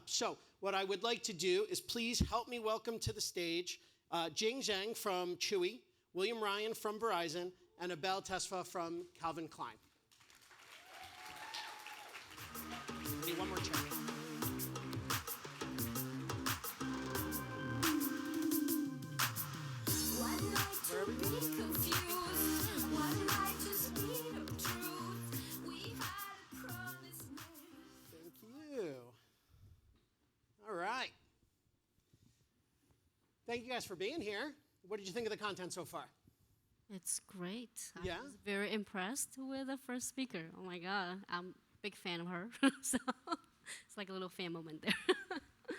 So what I would like to do is please help me welcome to the stage Jing Zhang from Chewy, William Ryan from Verizon, and Abel Tesfa from Calvin Klein. Need one more chair. Thank you guys for being here. What did you think of the content so far? It's great. Yeah? I was very impressed with the first speaker. Oh my God, I'm a big fan of her. So it's like a little fan moment there.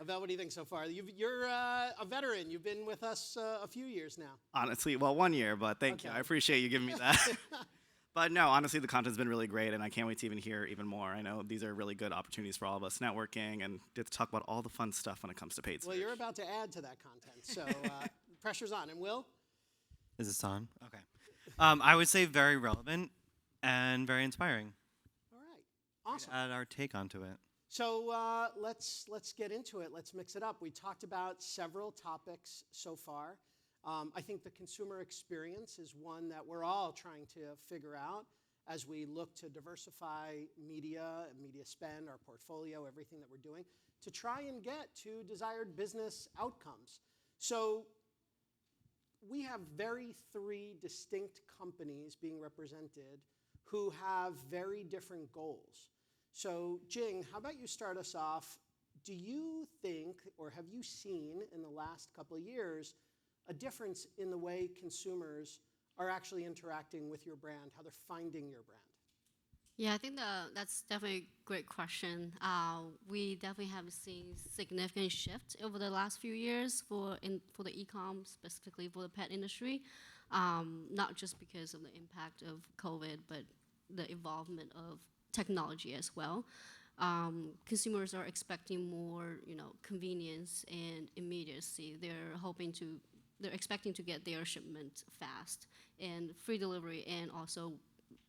Abel, what do you think so far? You're a veteran. You've been with us a few years now. Honestly, well, 1 year, but thank you. I appreciate you giving me that. But no, honestly, the content's been really great, and I can't wait to even hear even more. I know these are really good opportunities for all of us networking and get to talk about all the fun stuff when it comes to paid search. Well, you're about to add to that content, so pressure's on. And Will? Is this on? Okay. I would say very relevant and very inspiring. All right. Awesome. Add our take onto it. So let's get into it. Let's mix it up. We talked about several topics so far. I think the consumer experience is one that we're all trying to figure out as we look to diversify media and media spend, our portfolio, everything that we're doing, to try and get to desired business outcomes. So we have three distinct companies being represented who have very different goals. So Jing, how about you start us off? Do you think, or have you seen in the last couple of years, a difference in the way consumers are actually interacting with your brand, how they're finding your brand? Yeah, I think that's definitely a great question. We definitely have seen significant shift over the last few years for the e-com, specifically for the pet industry, not just because of the impact of COVID, but the involvement of technology as well. Consumers are expecting more, convenience and immediacy. They're expecting to get their shipment fast and free delivery, and also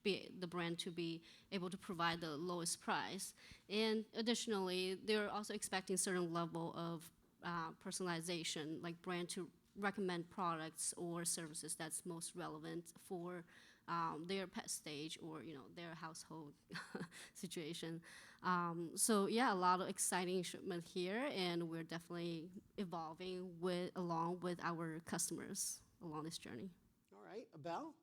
the brand to be able to provide the lowest price. And additionally, they're also expecting certain level of personalization, like brand to recommend products or services that's most relevant for their pet stage or their household situation. So yeah, a lot of exciting shipment here, and we're definitely evolving along with our customers along this journey. All right, Abel?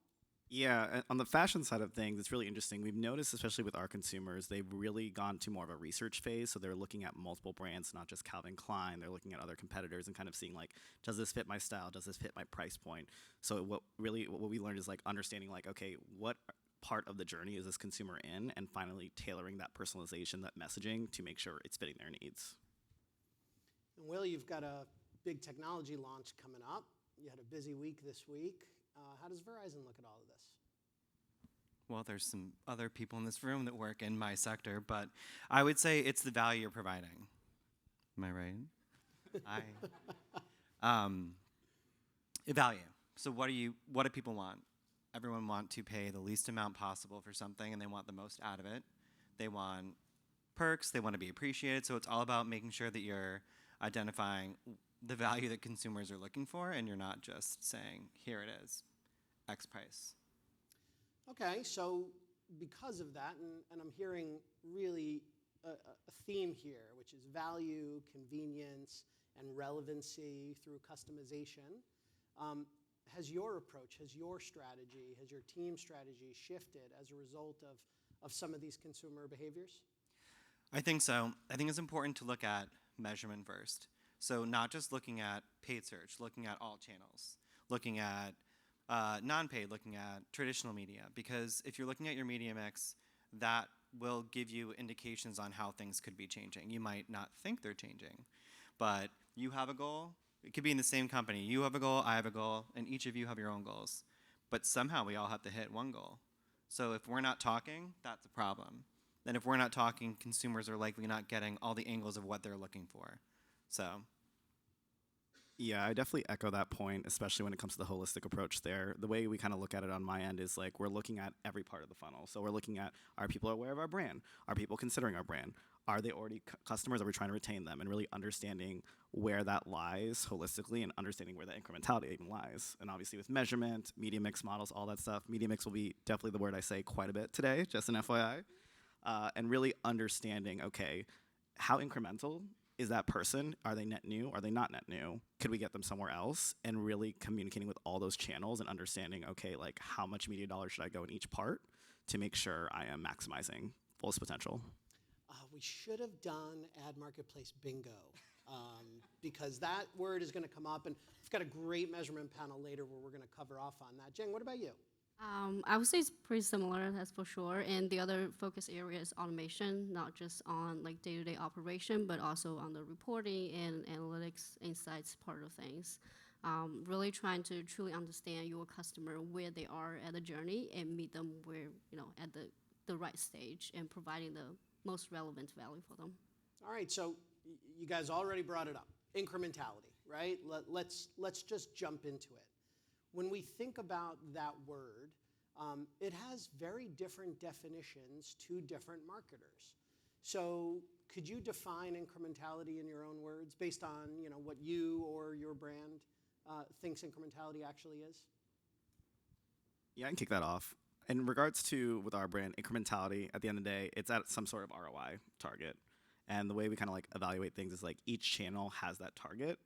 Yeah, on the fashion side of things, it's really interesting. We've noticed, especially with our consumers, they've really gone to more of a research phase. So they're looking at multiple brands, not just Calvin Klein. They're looking at other competitors and kind of seeing, like, does this fit my style? Does this fit my price point? So what we learned is, like, understanding, like, okay, what part of the journey is this consumer in, and finally tailoring that personalization, that messaging to make sure it's fitting their needs. And Will, you've got a big technology launch coming up. You had a busy week this week. How does Verizon look at all of this? Well, there's some other people in this room that work in my sector, but I would say it's the value you're providing. Am I right? Value. So what do people want? Everyone want to pay the least amount possible for something, and they want the most out of it. They want perks. They want to be appreciated. So it's all about making sure that you're identifying the value that consumers are looking for, and you're not just saying, here it is, X price. Okay, so because of that, and I'm hearing really a theme here, which is value, convenience, and relevancy through customization. Has your approach, has your strategy, has your team's strategy shifted as a result of some of these consumer behaviors? I think so. I think it's important to look at measurement first. So not just looking at paid search, looking at all channels, looking at non-paid, looking at traditional media. Because if you're looking at your media mix, that will give you indications on how things could be changing. You might not think they're changing, but you have a goal. It could be in the same company. You have a goal, I have a goal, and each of you have your own goals. But somehow we all have to hit one goal. So if we're not talking, that's a problem. Then if we're not talking, consumers are likely not getting all the angles of what they're looking for. So. Yeah, I definitely echo that point, especially when it comes to the holistic approach there. The way we kind of look at it on my end is like we're looking at every part of the funnel. So we're looking at, are people aware of our brand? Are people considering our brand? are they already customers? Are we trying to retain them? And really understanding where that lies holistically and understanding where that incrementality even lies. And obviously with measurement, media mix models, all that stuff, media mix will be definitely the word I say quite a bit today, just an FYI. And really understanding, okay, how incremental is that person? Are they net new? Are they not net new? Could we get them somewhere else? And really communicating with all those channels and understanding, okay, like how much media dollars should I go in each part to make sure I am maximizing fullest potential? We should have done ad marketplace bingo, because that word is going to come up, and we've got a great measurement panel later where we're going to cover off on that. Jing, what about you? I would say it's pretty similar, that's for sure. And the other focus area is automation, not just on like day-to-day operation, but also on the reporting and analytics insights part of things. Really trying to truly understand your customer, where they are at the journey, and meet them where, at the right stage, and providing the most relevant value for them. All right, so you guys already brought it up, incrementality, right? Let's just jump into it. When we think about that word, it has very different definitions to different marketers. So could you define incrementality in your own words based on what you or your brand thinks incrementality actually is? Yeah, I can kick that off. In regards to with our brand, incrementality, at the end of the day, it's at some sort of ROI target. And the way we kind of like evaluate things is like each channel has that target.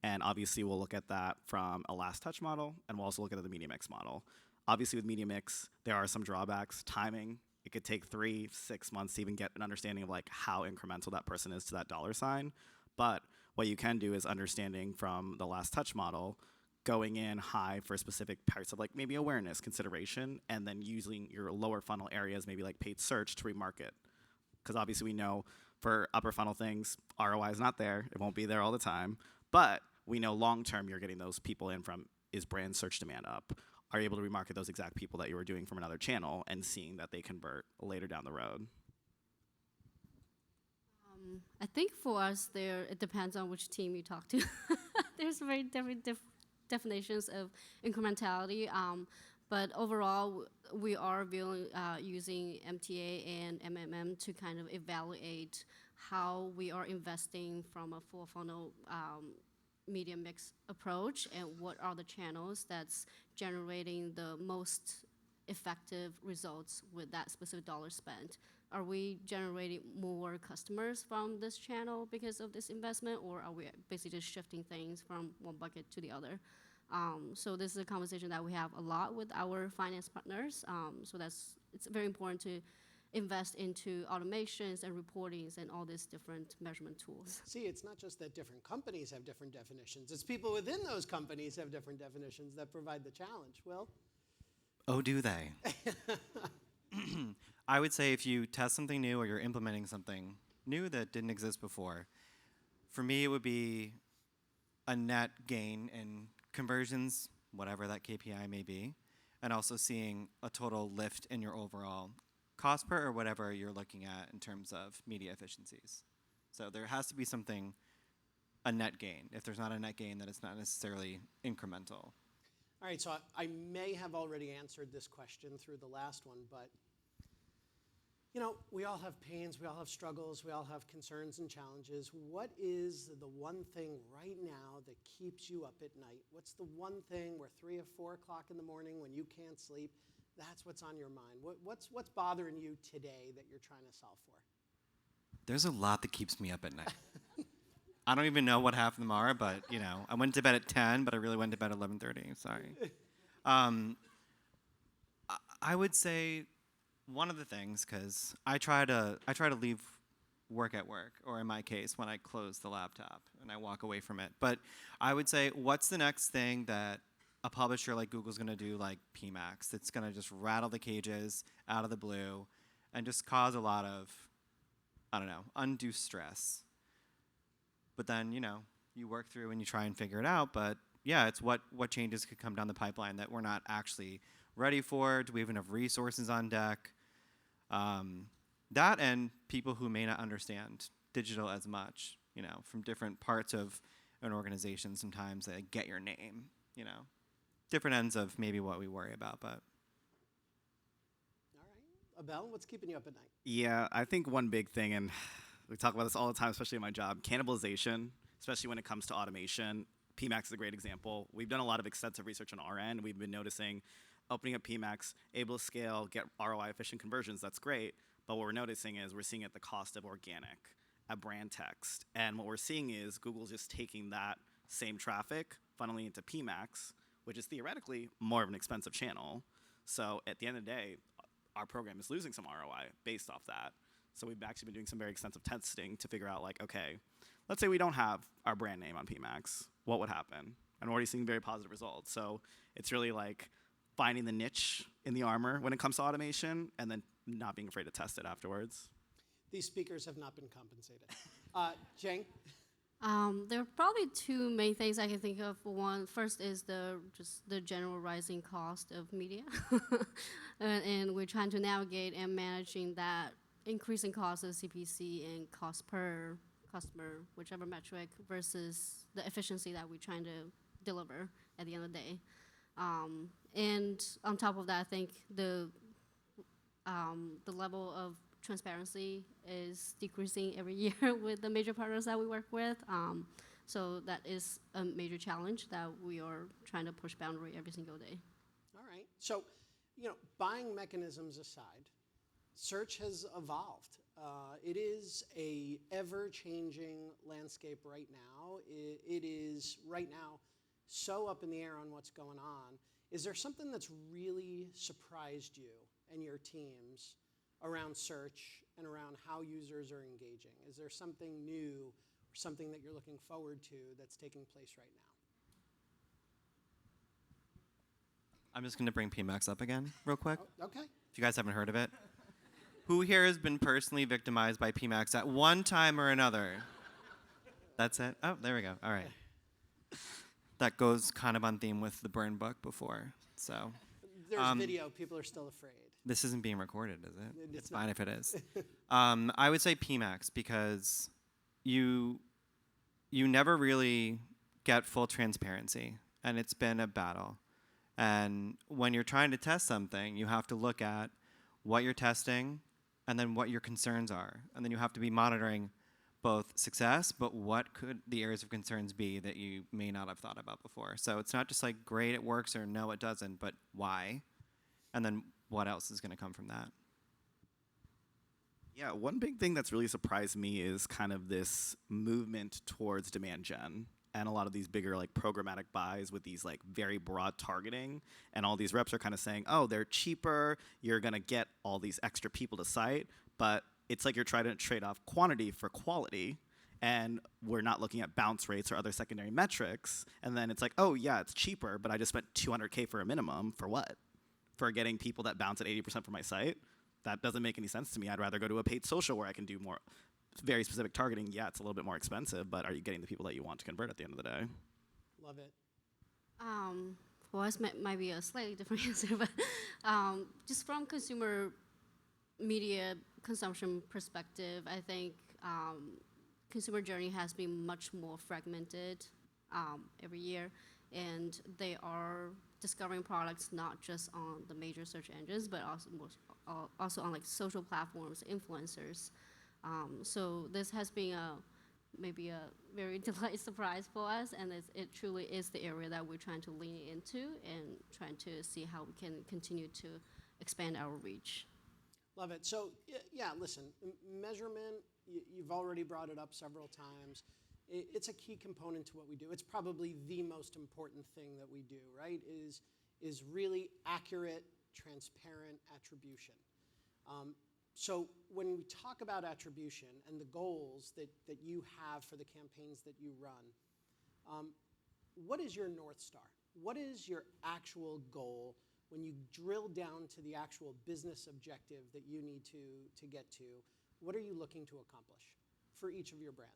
And obviously we'll look at that from a last touch model, and we'll also look at the media mix model. Obviously with media mix, there are some drawbacks. Timing, it could take 3-6 months to even get an understanding of like how incremental that person is to that dollar sign. But what you can do is understanding from the last touch model, going in high for specific parts of like maybe awareness, consideration, and then using your lower funnel areas, maybe like paid search, to remarket. Because obviously we know for upper funnel things, ROI is not there. It won't be there all the time. But we know long term you're getting those people in from, is brand search demand up? Are you able to remarket those exact people that you were doing from another channel and seeing that they convert later down the road? I think for us, it depends on which team you talk to. There's very different definitions of incrementality, but overall, we are using MTA and MMM to kind of evaluate how we are investing from a full funnel media mix approach, and what are the channels that's generating the most effective results with that specific dollar spent. Are we generating more customers from this channel because of this investment, or are we basically just shifting things from one bucket to the other? So this is a conversation that we have a lot with our finance partners. So it's very important to invest into automations and reportings and all these different measurement tools. See, it's not just that different companies have different definitions. It's people within those companies have different definitions that provide the challenge. Will? Oh, do they? I would say if you test something new or you're implementing something new that didn't exist before, for me it would be a net gain in conversions, whatever that KPI may be, and also seeing a total lift in your overall cost per or whatever you're looking at in terms of media efficiencies. So there has to be something, a net gain. If there's not a net gain, then it's not necessarily incremental. All right, so I may have already answered this question through the last one, but we all have pains, we all have struggles, we all have concerns and challenges. What is the one thing right now that keeps you up at night? What's the one thing where 3 or 4 o'clock in the morning when you can't sleep, that's what's on your mind? What's bothering you today that you're trying to solve for? There's a lot that keeps me up at night. I don't even know what half of them are, but I went to bed at 10, but I really went to bed at 11:30. Sorry. I would say one of the things, because I try to leave work at work, or in my case, when I close the laptop and I walk away from it. But I would say, what's the next thing that a publisher like Google's going to do, like PMax, that's going to just rattle the cages out of the blue and just cause a lot of, undue stress. But then, you work through and you try and figure it out. But yeah, it's what changes could come down the pipeline that we're not actually ready for. Do we have enough resources on deck? That, and people who may not understand digital as much, from different parts of an organization. Sometimes they get your name, different ends of maybe what we worry about. But all right, Abel, what's keeping you up at night? Yeah, I think one big thing, and we talk about this all the time, especially in my job. Cannibalization, especially when it comes to automation. PMAX is a great example. We've done a lot of extensive research on our end. We've been noticing opening up PMAX, able to scale, get ROI efficient conversions, that's great. But what we're noticing is we're seeing at the cost of organic, at brand text. And what we're seeing is Google's just taking that same traffic, funneling into PMAX, which is theoretically more of an expensive channel. So at the end of the day, our program is losing some ROI based off that. So we've actually been doing some very extensive testing to figure out, like, okay, let's say we don't have our brand name on PMAX. What would happen? And we're already seeing very positive results. So it's really like finding the niche in the armor when it comes to automation and then not being afraid to test it afterwards. These speakers have not been compensated. Jane? There are probably two main things I can think of. One, first is just the general rising cost of media, and we're trying to navigate and managing that increasing cost of CPC and cost per customer, whichever metric, versus the efficiency that we're trying to deliver at the end of the day. And on top of that, I think the level of transparency is decreasing every year with the major partners that we work with. So that is a major challenge that we are trying to push boundary every single day. All right. So, buying mechanisms aside, search has evolved. It is a ever-changing landscape right now. It is right now so up in the air on what's going on. Is there something that's really surprised you and your teams around search and around how users are engaging? Is there something new or something that you're looking forward to that's taking place right now? I'm just going to bring PMAX up again real quick. Oh, okay. If you guys haven't heard of it. Who here has been personally victimized by PMAX at one time or another? That's it? Oh, there we go. All right. That goes kind of on theme with the burn book before. So There's video. People are still afraid. this isn't being recorded, is it? It's It's fine not. if it is. I would say PMAX because you never really get full transparency, and it's been a battle. And when you're trying to test something, you have to look at what you're testing and then what your concerns are. And then you have to be monitoring both success, but what could the areas of concerns be that you may not have thought about before. So it's not just like, great, it works, or no, it doesn't, but why? And then what else is going to come from that? Yeah, one big thing that's really surprised me is kind of this movement towards demand gen and a lot of these bigger like programmatic buys with these like very broad targeting, and all these reps are kind of saying, oh, they're cheaper, you're going to get all these extra people to site, but it's like you're trying to trade off quantity for quality, and we're not looking at bounce rates or other secondary metrics, and then it's like, oh yeah, it's cheaper, but I just spent $200K for a minimum, for what? For getting people that bounce at 80% for my site? That doesn't make any sense to me. I'd rather go to a paid social where I can do more very specific targeting. Yeah, it's a little bit more expensive, but are you getting the people that you want to convert at the end of the day? Love it. For us, might be a slightly different answer, but just from consumer media consumption perspective, I think consumer journey has been much more fragmented every year, and they are discovering products not just on the major search engines, but also on like social platforms, influencers. So this has been maybe a very delightful surprise for us, and it truly is the area that we're trying to lean into and trying to see how we can continue to expand our reach. Love it. So, yeah, listen, measurement, you've already brought it up several times. It's a key component to what we do. It's probably the most important thing that we do, right, is really accurate, transparent attribution. So when we talk about attribution and the goals that you have for the campaigns that you run, what is your North Star? What is your actual goal when you drill down to the actual business objective that you need to get to? What are you looking to accomplish for each of your brands?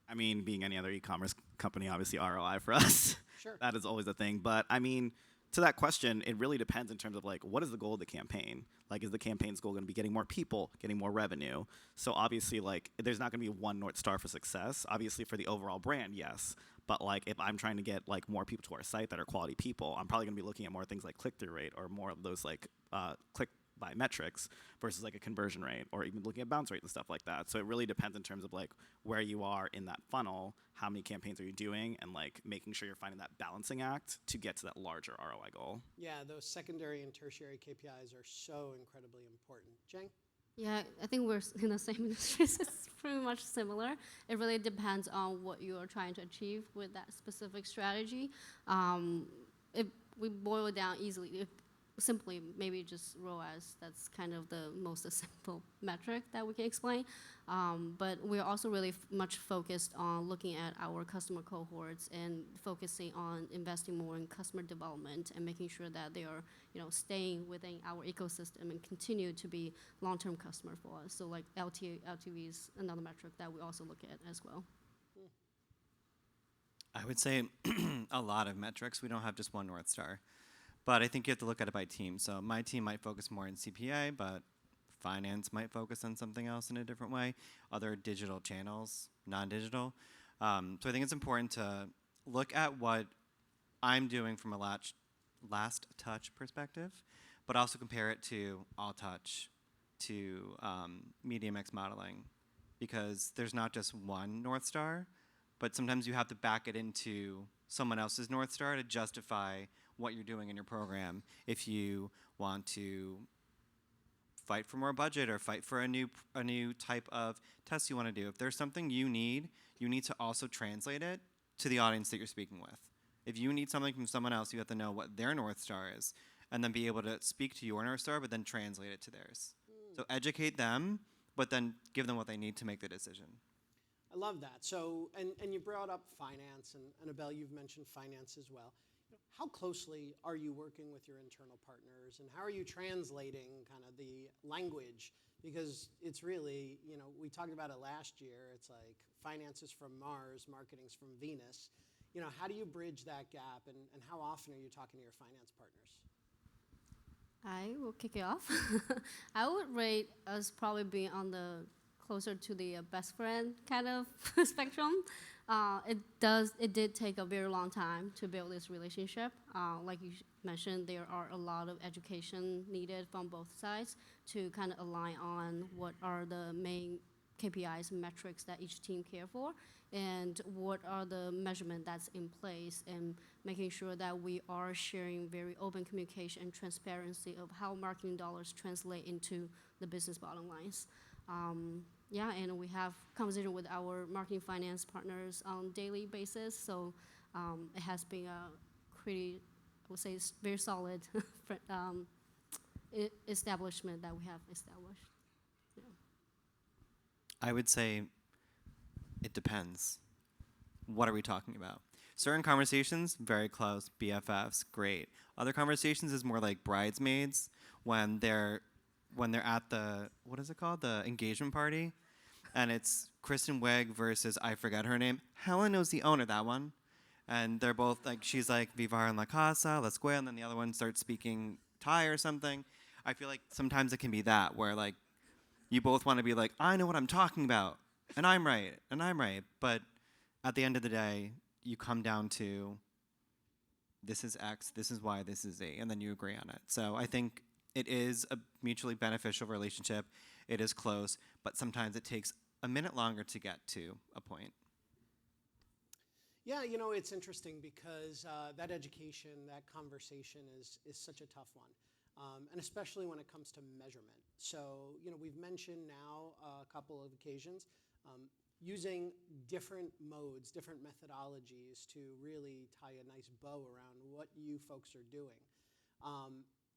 I mean, being any other e-commerce company, obviously ROI for us. Sure. That is always a thing. But I mean, to that question, it really depends in terms of like, what is the goal of the campaign? Like, is the campaign's goal going to be getting more people, getting more revenue? So obviously, like, there's not going to be one North Star for success. Obviously, for the overall brand, yes. But like, if I'm trying to get like more people to our site that are quality people, I'm probably going to be looking at more things like click-through rate or more of those like by metrics versus like a conversion rate or even looking at bounce rate and stuff like that. So it really depends in terms of like where you are in that funnel, how many campaigns are you doing, and like making sure you're finding that balancing act to get to that larger ROI goal. Yeah, those secondary and tertiary KPIs are so incredibly important. Jang? Yeah, I think we're in the same industry. It's pretty much similar. It really depends on what you are trying to achieve with that specific strategy. If we boil it down easily, if simply maybe just ROAS, that's kind of the most simple metric that we can explain. But we're also really much focused on looking at our customer cohorts and focusing on investing more in customer development and making sure that they are, staying within our ecosystem and continue to be long-term customer for us. So like LTV is another metric that we also look at as well. I would say a lot of metrics. We don't have just one North Star. But I think you have to look at it by team. So my team might focus more on CPA, but finance might focus on something else in a different way. Other digital channels, non-digital. So I think it's important to look at what I'm doing from a last touch perspective, but also compare it to all touch, to medium X modeling, because there's not just one North Star, but sometimes you have to back it into someone else's North Star to justify what you're doing in your program. If you want to fight for more budget or fight for a new type of test you want to do, if there's something you need to also translate it to the audience that you're speaking with. If you need something from someone else, you have to know what their North Star is and then be able to speak to your North Star, but then translate it to theirs. So educate them, but then give them what they need to make the decision. I love that. So, and you brought up finance, and Annabelle, you've mentioned finance as well. How closely are you working with your internal partners, and how are you translating kind of the language? Because it's really, we talked about it last year. It's like finance is from Mars, marketing's from Venus. How do you bridge that gap, and how often are you talking to your finance partners? I will kick it off. I would rate us probably being on the closer to the best friend kind of spectrum. It did take a very long time to build this relationship. Like you mentioned, there are a lot of education needed from both sides to kind of align on what are the main KPIs and metrics that each team care for, and what are the measurement that's in place, and making sure that we are sharing very open communication and transparency of how marketing dollars translate into the business bottom lines. And we have conversation with our marketing finance partners on a daily basis. So it has been a pretty, I would say, very solid establishment that we have established. Yeah. I would say it depends. What are we talking about? Certain conversations, very close, BFFs, great. Other conversations is more like bridesmaids when they're at the, what is it called? The engagement party. And it's Kristen Wiig versus, I forget her name. Helen knows the owner, that one. And they're both like, she's like, Vivar en la casa, let's go. And then the other one starts speaking Thai or something. I feel like sometimes it can be that, where like, you both want to be like, I know what I'm talking about. And I'm right. But at the end of the day, you come down to, this is X, this is Y, this is Z. And then you agree on it. So I think it is a mutually beneficial relationship. It is close, but sometimes it takes a minute longer to get to a point. Yeah, it's interesting because that education, that conversation is such a tough one, and especially when it comes to measurement. So, we've mentioned now a couple of occasions using different modes, different methodologies to really tie a nice bow around what you folks are doing.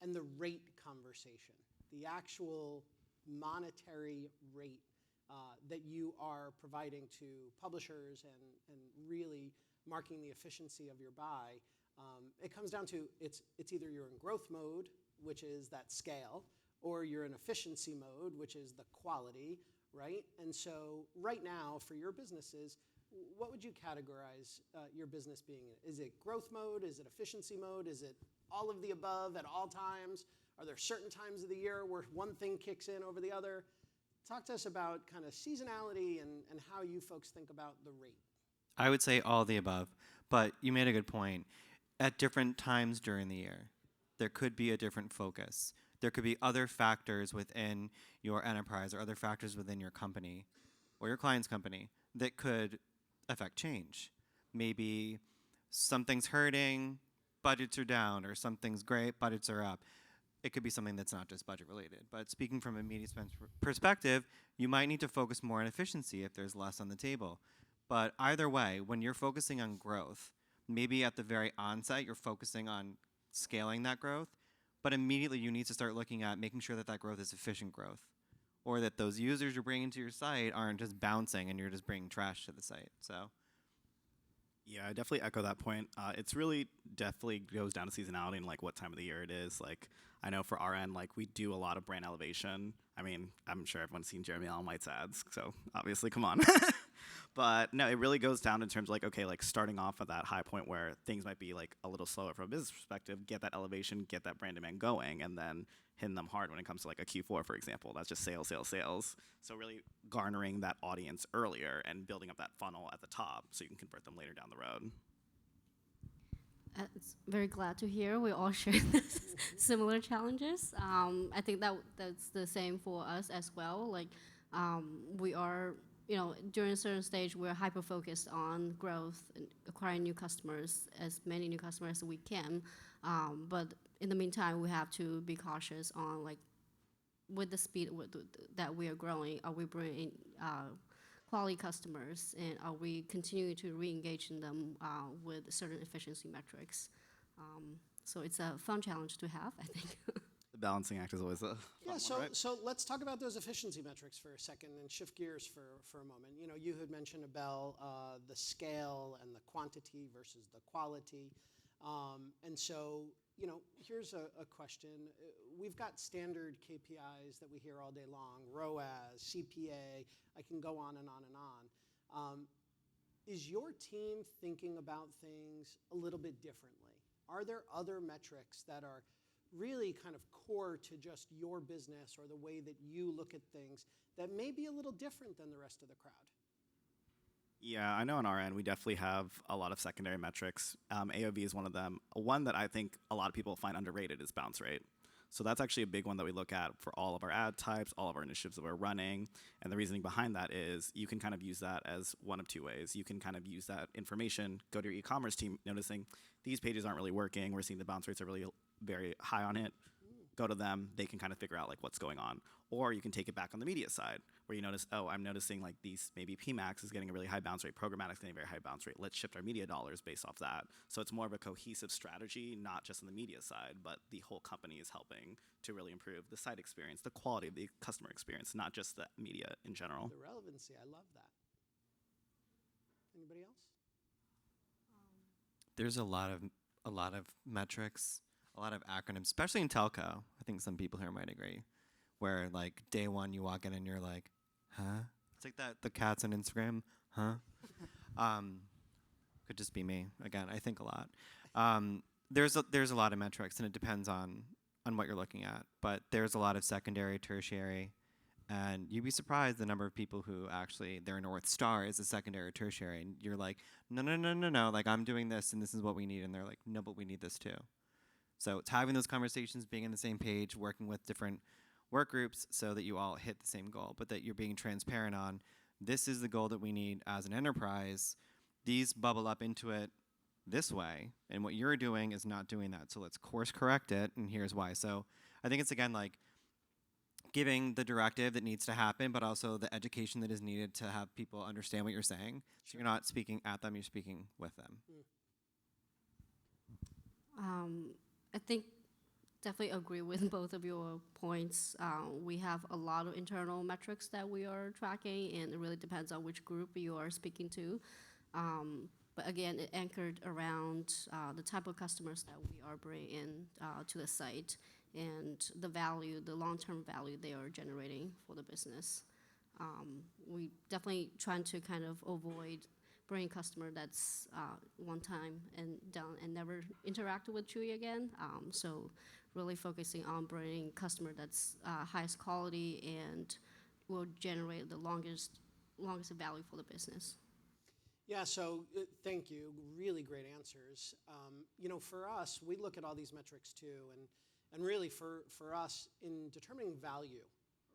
And the rate conversation, the actual monetary rate that you are providing to publishers and really marking the efficiency of your buy, it comes down to it's either you're in growth mode, which is that scale, or you're in efficiency mode, which is the quality, right? And so right now for your businesses, what would you categorize your business being in? Is it growth mode? Is it efficiency mode? Is it all of the above at all times? Are there certain times of the year where one thing kicks in over the other? Talk to us about kind of seasonality and how you folks think about the rate. I would say all the above, but you made a good point. At different times during the year, there could be a different focus. There could be other factors within your enterprise or other factors within your company or your client's company that could affect change. Maybe something's hurting, budgets are down, or something's great, budgets are up. It could be something that's not just budget related. But speaking from a media spend perspective, you might need to focus more on efficiency if there's less on the table. But either way, when you're focusing on growth, maybe at the very onset you're focusing on scaling that growth, but immediately you need to start looking at making sure that that growth is efficient growth, or that those users you're bringing to your site aren't just bouncing and you're just bringing trash to the site. So Yeah, I definitely echo that point. It's really definitely goes down to seasonality and like what time of the year it is. Like I know for our end, like we do a lot of brand elevation. I mean, I'm sure everyone's seen Jeremy Allen White's ads, so obviously, come on. But no, it really goes down in terms of like, okay, like starting off at that high point where things might be like a little slower from a business perspective, get that elevation, get that brand demand going, and then hitting them hard when it comes to like a Q4, for example. That's just sales, sales, sales. So really garnering that audience earlier and building up that funnel at the top so you can convert them later down the road. It's very glad to hear we all share similar challenges. I think that's the same for us as well. Like we are, during a certain stage, we're hyper focused on growth and acquiring new customers, as many new customers as we can. But in the meantime, we have to be cautious on like with the speed that we are growing. Are we bringing quality customers, and are we continuing to re-engage in them with certain efficiency metrics? So it's a fun challenge to have, I think. The balancing act is always a Yeah, fun one, right? so let's talk about those efficiency metrics for a second and shift gears for a moment. You had mentioned, Abel, the scale and the quantity versus the quality. And so, here's a question. We've got standard KPIs that we hear all day long, ROAS, CPA, I can go on and on and on. Is your team thinking about things a little bit differently? Are there other metrics that are really kind of core to just your business or the way that you look at things that may be a little different than the rest of the crowd? Yeah, I know on our end, we definitely have a lot of secondary metrics. AOV is one of them. One that I think a lot of people find underrated is bounce rate. So that's actually a big one that we look at for all of our ad types, all of our initiatives that we're running. And the reasoning behind that is you can kind of use that as one of two ways. You can kind of use that information, go to your e-commerce team, noticing these pages aren't really working. We're seeing the bounce rates are really very high on it. Go to them, they can kind of figure out like what's going on. Or you can take it back on the media side where you notice, oh, I'm noticing like these, maybe PMAX is getting a really high bounce rate, programmatic is getting a very high bounce rate. Let's shift our media dollars based off that. So it's more of a cohesive strategy, not just on the media side, but the whole company is helping to really improve the site experience, the quality of the customer experience, not just the media in general. The relevancy, I love that. Anybody else? there's a lot of metrics, a lot of acronyms, especially in telco. I think some people here might agree, where like day one you walk in and you're like, huh? It's like the cats on Instagram, huh? Could just be me. Again, I think a lot. There's a lot of metrics, and it depends on what you're looking at. But there's a lot of secondary, tertiary, and you'd be surprised the number of people who actually their North Star is a secondary or tertiary, and you're like, no, like I'm doing this, and this is what we need, and they're like, no, but we need this too. So it's having those conversations, being on the same page, working with different work groups so that you all hit the same goal, but that you're being transparent on this is the goal that we need as an enterprise. These bubble up into it this way, and what you're doing is not doing that. So let's course correct it, and here's why. So I think it's, again, like giving the directive that needs to happen, but also the education that is needed to have people understand what you're saying. So you're not speaking at them, you're speaking with them. I think definitely agree with both of your points. We have a lot of internal metrics that we are tracking, and it really depends on which group you are speaking to. But again, it anchored around the type of customers that we are bringing to the site and the value, the long-term value they are generating for the business. We definitely trying to kind of avoid bringing customer that's one time and done and never interacted with Chewy again. So really focusing on bringing customer that's highest quality and will generate the longest value for the business. Yeah, so thank you. Really great answers. For us, we look at all these metrics too, And really for us, in determining value,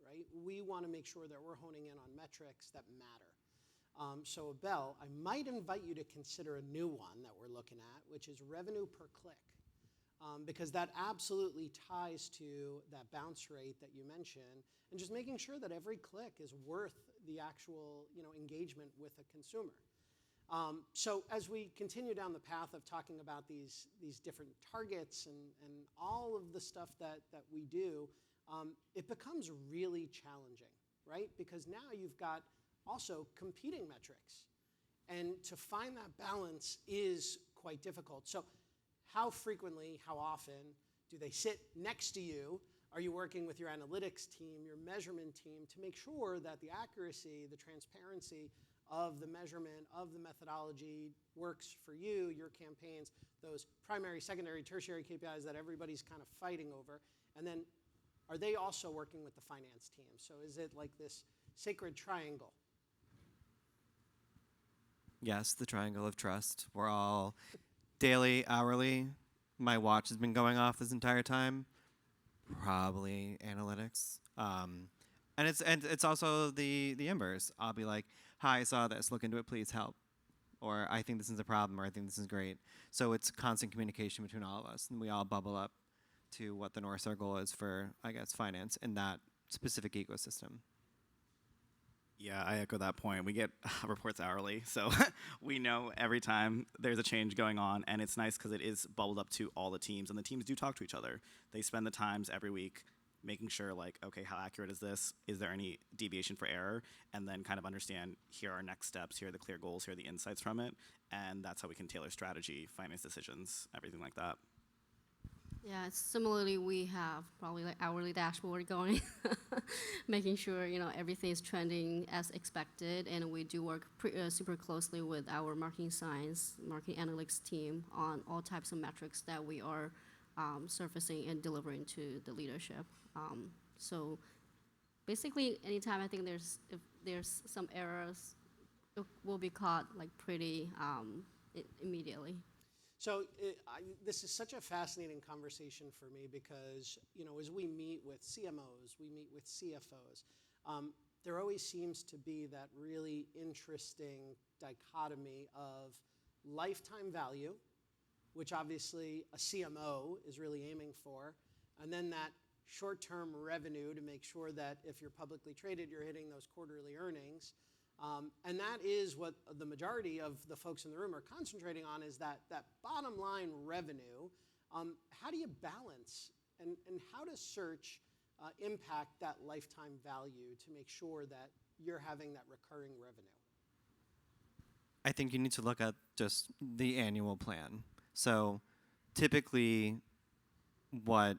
right, we want to make sure that we're honing in on metrics that matter. So Abel, I might invite you to consider a new one that we're looking at, which is revenue per click. Because that absolutely ties to that bounce rate that you mentioned, and just making sure that every click is worth the actual engagement with a consumer. So as we continue down the path of talking about these different targets and all of the stuff that we do, it becomes really challenging, right? Because now you've got also competing metrics. And to find that balance is quite difficult. So how frequently, how often do they sit next to you? Are you working with your analytics team, your measurement team, to make sure that the accuracy, the transparency of the measurement, of the methodology works for you, your campaigns, those primary, secondary, tertiary KPIs that everybody's kind of fighting over? And then are they also working with the finance team? So is it like this sacred triangle? Yes, the triangle of trust. We're all daily, hourly. My watch has been going off this entire time. Probably analytics. And it's also the embers. I'll be like, "Hi, I saw this. Look into it, please help." Or I think this is a problem, or I think this is great. So it's constant communication between all of us, and we all bubble up to what the North Star goal is for, I guess, finance in that specific ecosystem. Yeah, I echo that point. We get reports hourly, so we know every time there's a change going on, and it's nice because it is bubbled up to all the teams, and the teams do talk to each other. They spend the times every week making sure, like, okay, how accurate is this? Is there any deviation for error? And then kind of understand, here are our next steps, here are the clear goals, here are the insights from it, and that's how we can tailor strategy, finance decisions, everything like that. Yeah, similarly, we have probably like hourly dashboard going, making sure everything is trending as expected, and we do work super closely with our marketing science, marketing analytics team on all types of metrics that we are surfacing and delivering to the leadership. So basically, anytime I think if there's some errors, it will be caught like pretty immediately. So this is such a fascinating conversation for me because, as we meet with CMOs, we meet with CFOs, there always seems to be that really interesting dichotomy of lifetime value, which obviously a CMO is really aiming for, and then that short-term revenue to make sure that if you're publicly traded, you're hitting those quarterly earnings. And that is what the majority of the folks in the room are concentrating on, is that bottom line revenue. How do you balance and how does search impact that lifetime value to make sure that you're having that recurring revenue? I think you need to look at just the annual plan. So typically what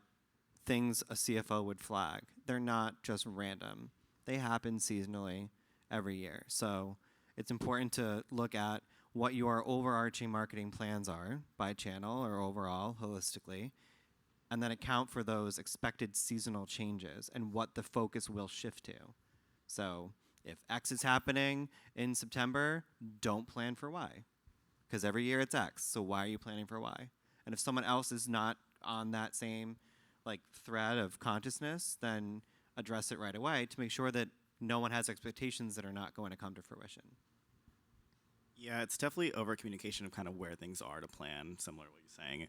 things a CFO would flag, they're not just random. They happen seasonally every year. So it's important to look at what your overarching marketing plans are by channel or overall, holistically, and then account for those expected seasonal changes and what the focus will shift to. So if X is happening in September, don't plan for Y, because every year it's X. So why are you planning for Y? And if someone else is not on that same thread of consciousness, then address it right away to make sure that no one has expectations that are not going to come to fruition. Yeah, it's definitely over communication of kind of where things are to plan, similar to what you're saying.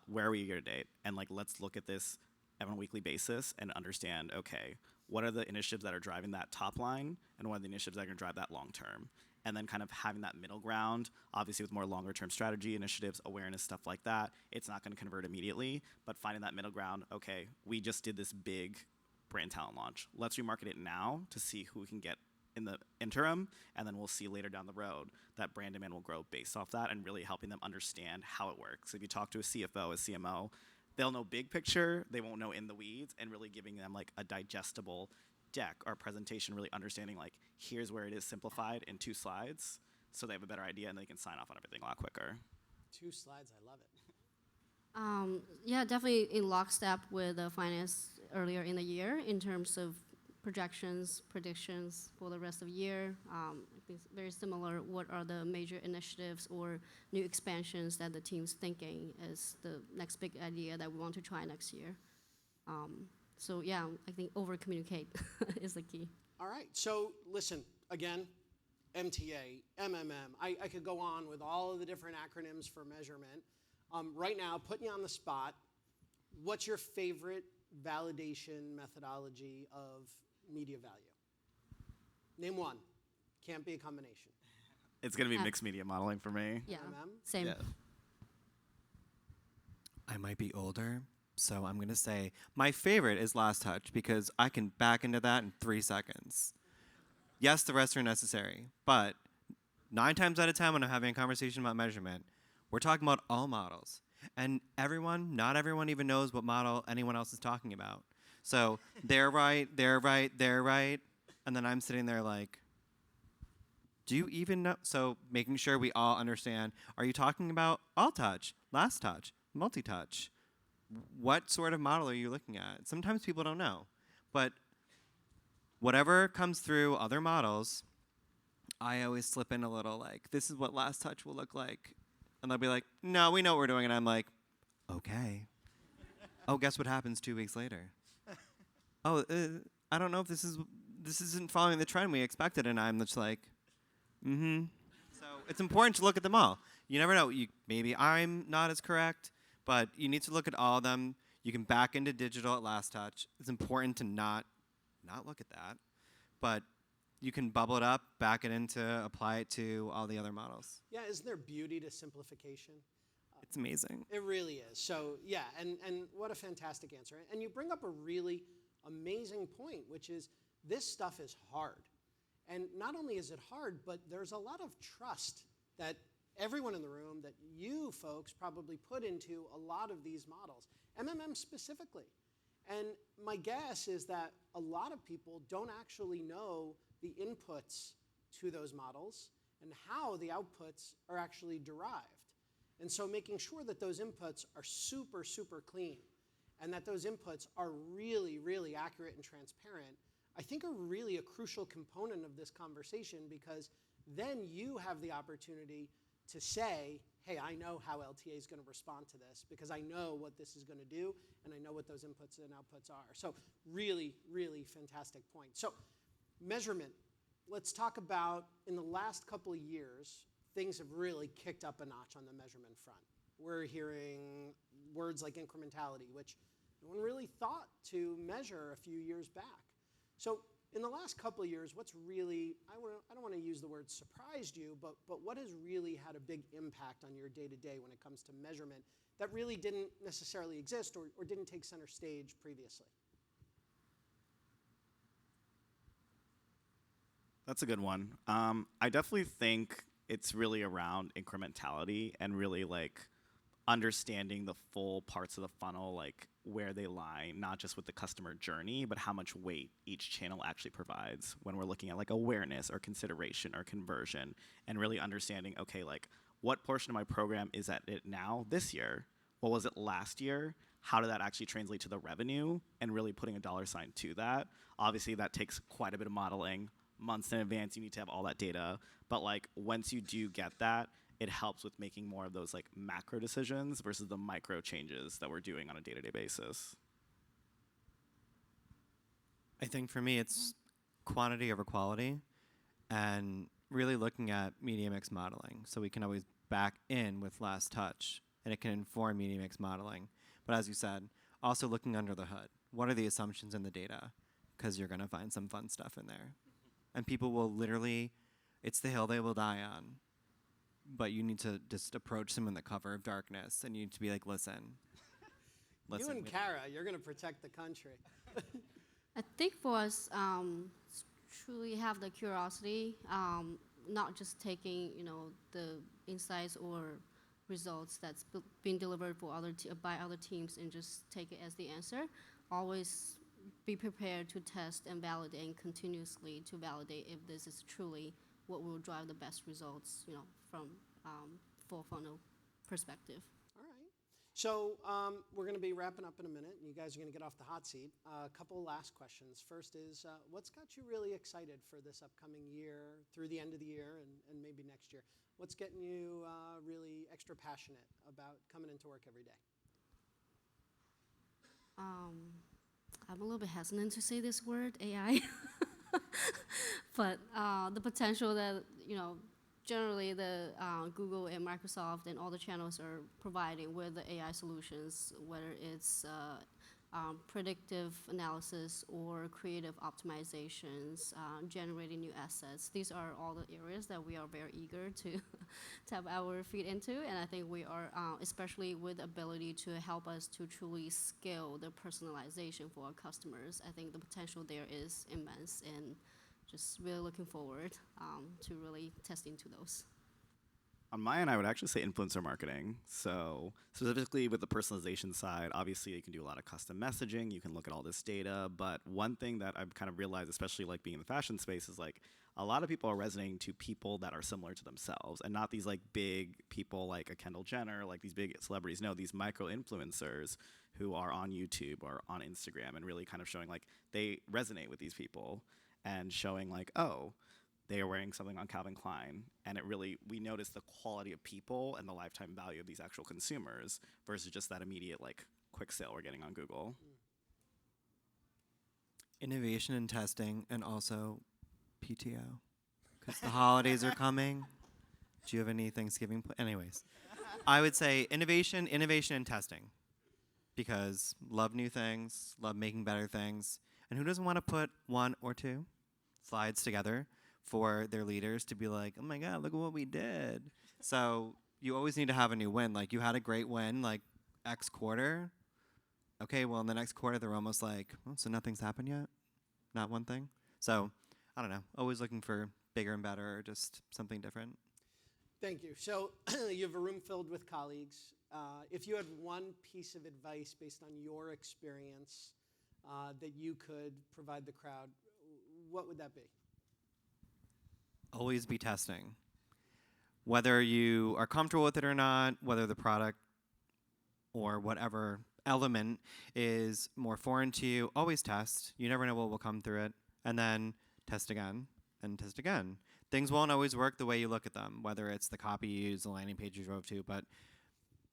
Where are we year to date? And let's look at this on a weekly basis and understand, okay, what are the initiatives that are driving that top line, and what are the initiatives that are going to drive that long term? And then kind of having that middle ground, obviously with more longer term strategy initiatives, awareness, stuff like that, it's not going to convert immediately, but finding that middle ground, okay, we just did this big brand talent launch. Let's remarket it now to see who we can get in the interim, and then we'll see later down the road that brand demand will grow based off that, and really helping them understand how it works. If you talk to a CFO, a CMO, they'll know big picture, they won't know in the weeds, and really giving them a digestible deck or presentation, really understanding here's where it is simplified in 2 slides, so they have a better idea and they can sign off on everything a lot quicker. 2 slides, I love it. Yeah, definitely in lockstep with finance earlier in the year in terms of projections, predictions for the rest of the year. I think it's very similar. What are the major initiatives or new expansions that the team's thinking is the next big idea that we want to try next year? So yeah, I think over communicate is the key. All right. So listen, again, MTA, MMM. I could go on with all of the different acronyms for measurement. Right now, putting you on the spot, what's your favorite validation methodology of media value? Name one. Can't be a combination. It's going to be mixed media modeling for me. Yeah, MMM? same. Yeah. I might be older, so I'm gonna say my favorite is last touch because I can back into that in 3 seconds. Yes, the rest are necessary, but 9 times out of 10 when I'm having a conversation about measurement, we're talking about all models. And not everyone even knows what model anyone else is talking about. So they're right, they're right, they're right, and then I'm sitting there like, do you even know? So making sure we all understand, are you talking about all touch, last touch, multi-touch? What sort of model are you looking at? Sometimes people don't know. But whatever comes through other models, I always slip in a little like, this is what last touch will look like. And they'll be like, no, we know what we're doing. And I'm like, okay. Oh, guess what happens 2 weeks later? Oh, I don't know if this isn't following the trend we expected. And I'm just like, mm-hmm. So it's important to look at them all. You never know. Maybe I'm not as correct, but you need to look at all of them. You can back into digital at last touch. It's important to not look at that, but you can bubble it up, back it into, apply it to all the other models. Yeah, isn't there beauty to simplification? It's amazing. It really is. So yeah, and what a fantastic answer. And you bring up a really amazing point, which is this stuff is hard. And not only is it hard, but there's a lot of trust that everyone in the room, that you folks probably put into a lot of these models, MMM specifically. And my guess is that a lot of people don't actually know the inputs to those models and how the outputs are actually derived. And so making sure that those inputs are super, super clean and that those inputs are really, really accurate and transparent, I think are really a crucial component of this conversation, because then you have the opportunity to say, hey, I know how LTA is going to respond to this because I know what this is going to do and I know what those inputs and outputs are. So really, really fantastic point. So measurement, let's talk about, in the last couple of years, things have really kicked up a notch on the measurement front. We're hearing words like incrementality, which no one really thought to measure a few years back. So in the last couple of years, what's really, I don't want to use the word surprised you, but what has really had a big impact on your day-to-day when it comes to measurement that really didn't necessarily exist or didn't take center stage previously? That's a good one. I definitely think it's really around incrementality and really like understanding the full parts of the funnel, like where they lie, not just with the customer journey, but how much weight each channel actually provides when we're looking at like awareness or consideration or conversion, and really understanding, okay, like what portion of my program is at it now this year? What was it last year? How did that actually translate to the revenue? And really putting a dollar sign to that. Obviously, that takes quite a bit of modeling. Months in advance, you need to have all that data. But like once you do get that, it helps with making more of those like macro decisions versus the micro changes that we're doing on a day-to-day basis. I think for me, it's quantity over quality and really looking at media mix modeling. So we can always back in with last touch and it can inform media mix modeling. But as you said, also looking under the hood. What are the assumptions in the data? Because you're going to find some fun stuff in there. And people will literally, it's the hill they will die on. But you need to just approach them in the cover of darkness, and you need to be like, listen. You and Kara, you're going to protect the country. I think for us, truly have the curiosity, not just taking the insights or results that's being delivered for by other teams and just take it as the answer. Always be prepared to test and validate, and continuously to validate if this is truly what will drive the best results, from full funnel perspective. All right. So we're going to be wrapping up in a minute, and you guys are going to get off the hot seat. A couple last questions. First is, what's got you really excited for this upcoming year, through the end of the year, and maybe next year? What's getting you really extra passionate about coming into work every day? I'm a little bit hesitant to say this word, AI. But the potential that, generally the Google and Microsoft and all the channels are providing with the AI solutions, whether it's predictive analysis or creative optimizations, generating new assets. These are all the areas that we are very eager to tap our feet into, and I think we are, especially with the ability to help us to truly scale the personalization for our customers. I think the potential there is immense, and just really looking forward to really testing to those. On my end, I would actually say influencer marketing. So specifically with the personalization side, obviously you can do a lot of custom messaging. You can look at all this data. But one thing that I've kind of realized, especially like being in the fashion space, is like a lot of people are resonating to people that are similar to themselves, and not these like big people like a Kendall Jenner, like these big celebrities. No, these micro influencers who are on YouTube or on Instagram, and really kind of showing like they resonate with these people and showing like, oh, they are wearing something on Calvin Klein, and we notice the quality of people and the lifetime value of these actual consumers versus just that immediate like quick sale we're getting on Google. Innovation and testing, and also PTO, because the holidays are coming. Do you have any Thanksgiving? Anyways, I would say innovation, and testing, because love new things, love making better things, and who doesn't want to put one or two slides together for their leaders to be like, oh my God, look at what we did. So you always need to have a new win. Like, you had a great win, like X quarter. Okay, well, in the next quarter, they're almost like, oh, so nothing's happened yet? Not one thing? So, I don't know, always looking for bigger and better, or just something different. Thank you. So you have a room filled with colleagues. If you had one piece of advice based on your experience that you could provide the crowd, what would that be? Always be testing. Whether you are comfortable with it or not, whether the product or whatever element is more foreign to you, always test. You never know what will come through it. And then test again and test again. Things won't always work the way you look at them, whether it's the copy you use, the landing page you drove to, but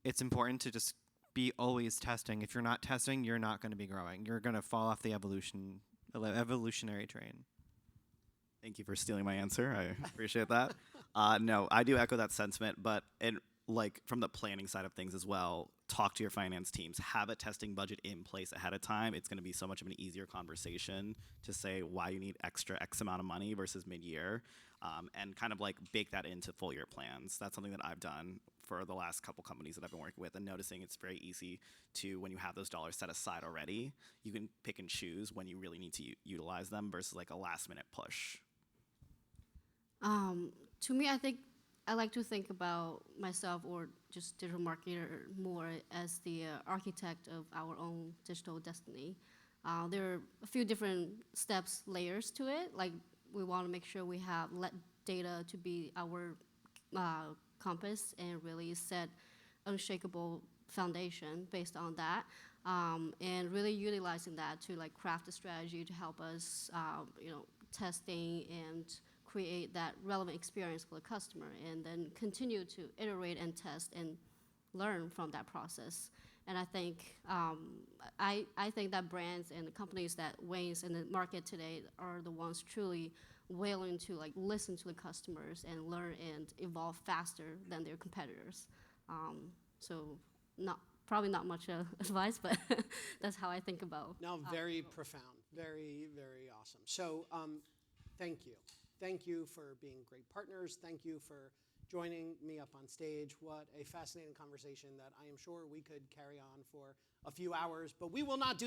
it's important to just be always testing. If you're not testing, you're not going to be growing. You're going to fall off the evolutionary train. Thank you for stealing my answer. I appreciate that. No, I do echo that sentiment, but like from the planning side of things as well, talk to your finance teams, have a testing budget in place ahead of time. It's going to be so much of an easier conversation to say why you need extra X amount of money versus mid-year, and kind of like bake that into full year plans. That's something that I've done for the last couple companies that I've been working with, and noticing it's very easy to, when you have those dollars set aside already, you can pick and choose when you really need to utilize them versus like a last minute push. To me, I think I like to think about myself, or just digital marketer, more as the architect of our own digital destiny. There are a few different steps, layers to it. Like, we want to make sure we have let data to be our compass and really set unshakable foundation based on that, and really utilizing that to like craft a strategy to help us, testing and create that relevant experience for the customer, and then continue to iterate and test and learn from that process. And I think I think that brands and the companies that wins in the market today are the ones truly willing to like listen to the customers and learn and evolve faster than their competitors. So probably not much advice, but that's how I think about. No, very profound, very, very awesome. So thank you. Thank you for being great partners. Thank you for joining me up on stage. What a fascinating conversation that I am sure we could carry on for a few hours, but we will not do